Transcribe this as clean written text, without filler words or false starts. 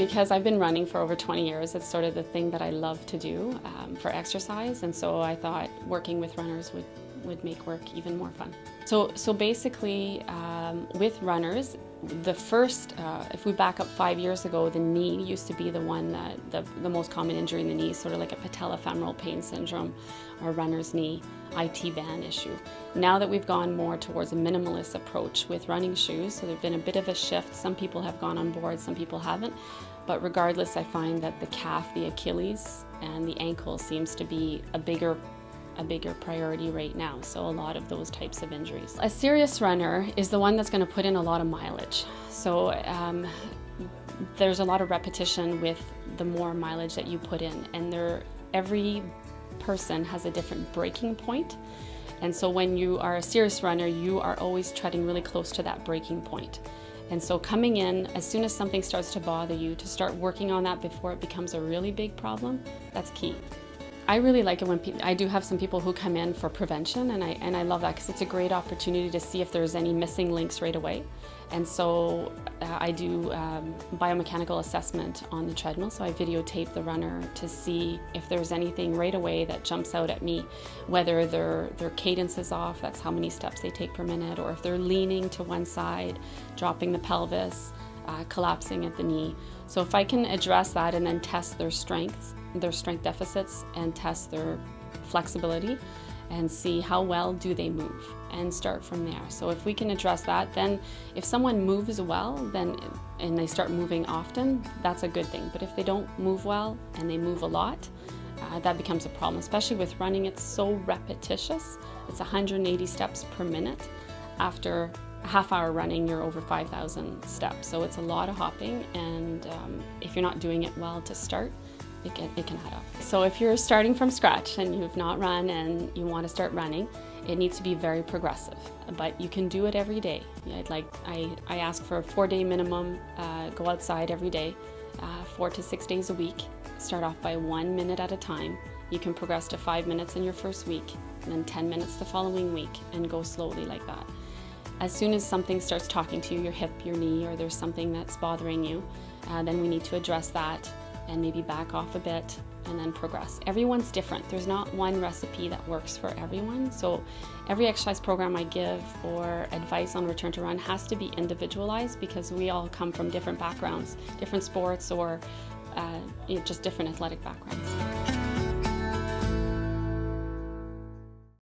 because I've been running for over 20 years. It's sort of the thing that I love to do for exercise, and so I thought working with runners would make work even more fun. So basically, with runners, the first, if we back up 5 years ago, the knee used to be the one that the most common injury in the knee, sort of like a patellofemoral pain syndrome or runner's knee, IT band issue. Now that we've gone more towards a minimalist approach with running shoes, so there's been a bit of a shift. Some people have gone on board, some people haven't. But regardless, I find that the calf, the Achilles, and the ankle seems to be a bigger priority right now, so a lot of those types of injuries. A serious runner is the one that's going to put in a lot of mileage. So there's a lot of repetition with the more mileage that you put in, and every person has a different breaking point. And so when you are a serious runner, you are always treading really close to that breaking point. And so coming in, as soon as something starts to bother you, to start working on that before it becomes a really big problem, that's key. I really like it when I do have some people who come in for prevention, and I love that because it's a great opportunity to see if there's any missing links right away. And so I do biomechanical assessment on the treadmill, so I videotape the runner to see if there's anything right away that jumps out at me, whether their cadence is off, that's how many steps they take per minute, or if they're leaning to one side, dropping the pelvis, collapsing at the knee. So if I can address that and then test their strength deficits, and test their flexibility and see how well do they move, and start from there. So if we can address that, then if someone moves well and they start moving often, that's a good thing. But if they don't move well and they move a lot, that becomes a problem, especially with running. It's so repetitious. It's 180 steps per minute. After a half hour running, you're over 5,000 steps. So it's a lot of hopping, and if you're not doing it well to start, it can add up. So if you're starting from scratch and you've not run and you want to start running, it needs to be very progressive, but you can do it every day. I ask for a 4-day minimum, go outside every day, 4 to 6 days a week. Start off by 1 minute at a time. You can progress to 5 minutes in your first week, and then 10 minutes the following week, and go slowly like that. As soon as something starts talking to you, your hip, your knee, or there's something that's bothering you, then we need to address that and maybe back off a bit and then progress. Everyone's different. There's not one recipe that works for everyone. So every exercise program I give or advice on return to run has to be individualized, because we all come from different backgrounds, different sports, or just different athletic backgrounds.